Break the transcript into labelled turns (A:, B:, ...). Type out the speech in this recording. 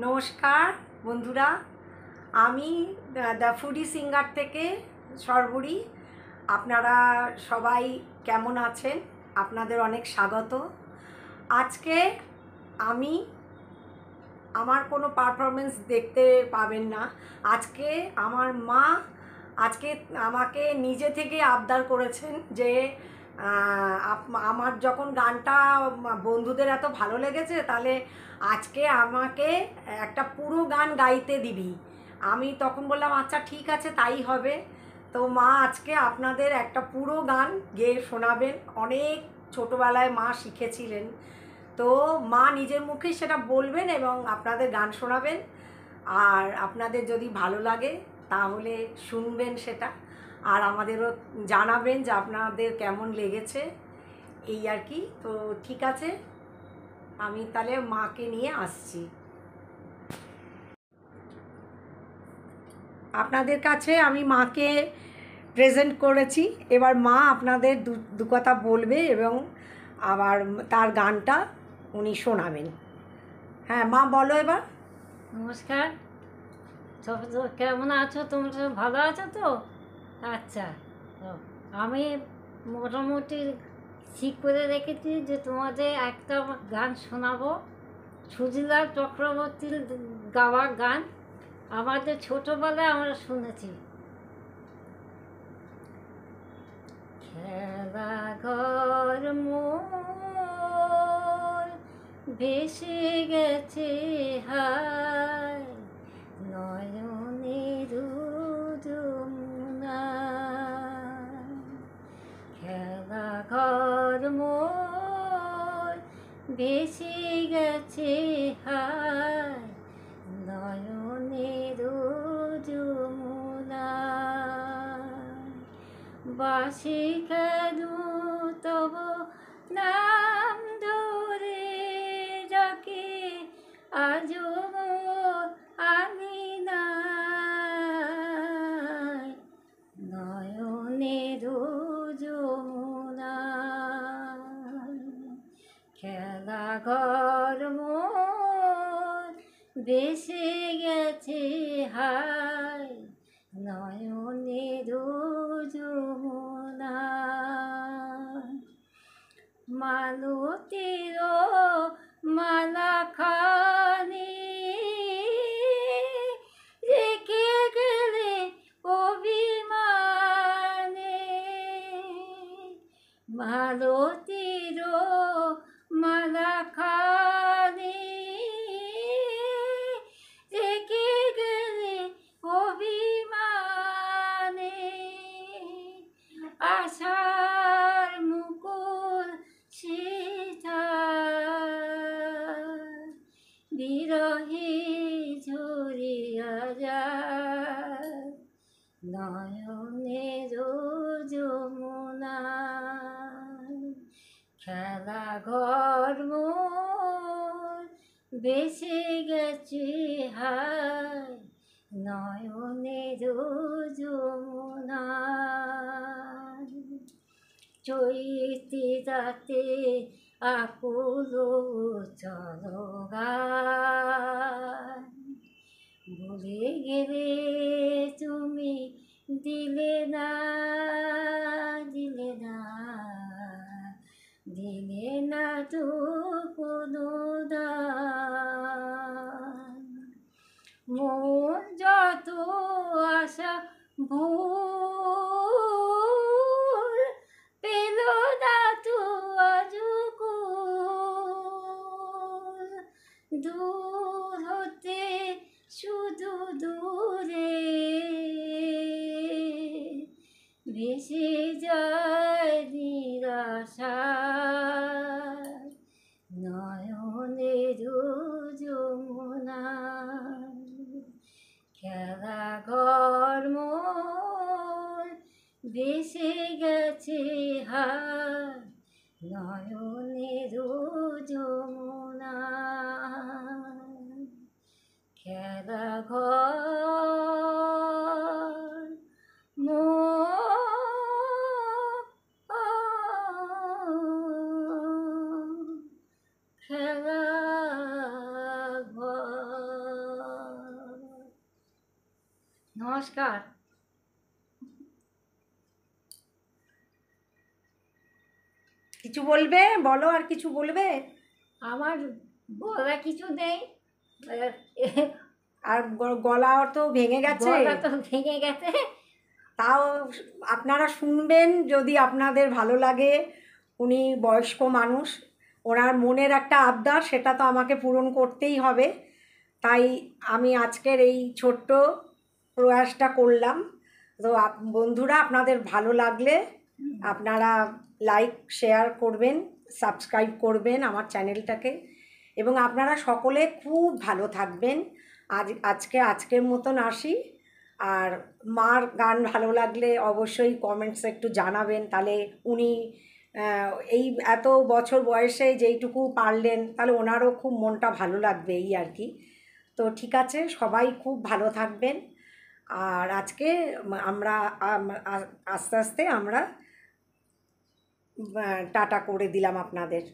A: নমস্কার বন্ধুরা, আমি দ্য ফুডি সিঙ্গার থেকে সর্বরী। আপনারা সবাই কেমন আছেন? আপনাদের অনেক স্বাগত। আজকে আমি আমার কোনো পারফরমেন্স দেখতে পাবেন না। আজকে আমার মা আজকে আমাকে নিজে থেকে আবদার করেছেন যে আমার যখন গানটা বন্ধুদের এত ভালো লেগেছে, তাহলে আজকে আমাকে একটা পুরো গান গাইতে দিবি। আমি তখন বললাম আচ্ছা ঠিক আছে, তাই হবে। তো মা আজকে আপনাদের একটা পুরো গান গেয়ে শোনাবেন। অনেক ছোটোবেলায় মা শিখেছিলেন, তো মা নিজের মুখেই সেটা বলবেন এবং আপনাদের গান শোনাবেন। আর আপনাদের যদি ভালো লাগে তাহলে শুনবেন সেটা, আর আমাদেরও জানাবেন যে আপনাদের কেমন লেগেছে, এই আর কি। তো ঠিক আছে, আমি তাহলে মাকে নিয়ে আসছি আপনাদের কাছে। আমি মাকে প্রেজেন্ট করেছি, এবার মা আপনাদের দু কথা বলবে এবং আবার তার গানটা উনি শোনাবেন। হ্যাঁ মা, বলো এবার।
B: নমস্কার, সব কেমন আছো? তোমরা সব ভালো আছো তো? আচ্ছা, তো আমি মোটামুটি ঠিক করে রেখেছি যে তোমাদের একটা গান শোনাবো, সুজলাল চক্রবর্তীর গাওয়া গান। আমাদের ছোটোবেলায় আমরা শুনেছি। খেলা ঘর মোর ভেসে গেছে হায়, নয়নের যমুনা। খেলা ঘর মোর ভেসে গেছে হায়, নয়নের যমুনা। বাসি কেন তব নাম ধরে যাকে আজও মোর আঙিনায়, নয়নের যমুনা। খেলা ঘর মোর ভেসে গেছে হায়, নয়নের যমুনা। মালতীর মালা খানি রেখে গেলে অভিমানে, মালতীর মালা খানি রেখে গেলে অভিমানে। আশার মুকুল সেথা বিরহে ঝরিয়া যায়, নয়নের যমুনা। খেলা ঘর মোর বেসে গেছে হায়, নয়নের যমুনা। চৈতি রাতে আকুল চলো গান, ভুলে গেলে তুমি দিলে না, দিলে না, দিলে না তো কোনো দান। মন যত আশা ভুল পেল না তো আজকুল, দূর হতে শুধু দূরে ভেসে যায় নিরাশায়, নয়নের যমুনা। খেলা ঘর মোর ভেসে গেছে হায়, নয়নের যমুনা। খেলা ঘর মোর, খেলা ঘর। নমস্কার।
A: কিছু বলবে, বলো, আর কিছু বলবে?
B: আমার বলা কিছু নেই।
A: আর গলা তো ভেঙে গেছে,
B: গলা তো ভেঙে গেছে।
A: তাও আপনারা শুনবেন যদি আপনাদের ভালো লাগে। উনি বয়স্ক মানুষ, ওনার মনের একটা আবদার, সেটা তো আমাকে পূরণ করতেই হবে। তাই আমি আজকের এই ছোট্ট প্রয়াসটা করলাম। তো বন্ধুরা, আপনাদের ভালো লাগলে আপনারা লাইক শেয়ার করবেন, সাবস্ক্রাইব করবেন আমার চ্যানেলটাকে, এবং আপনারা সকলে খুব ভালো থাকবেন। আজকের মতন আসি। আর মার গান ভালো লাগলে অবশ্যই কমেন্টসে একটু জানাবেন, তাহলে উনি এই এত বছর বয়সে যেইটুকু পারলেন, তাহলে ওনারও খুব মনটা ভালো লাগবে, এই আর কি। তো ঠিক আছে, সবাই খুব ভালো থাকবেন। আর আজকে আমরা আস্তে আস্তে আমরা টাটা করে দিলাম আপনাদের।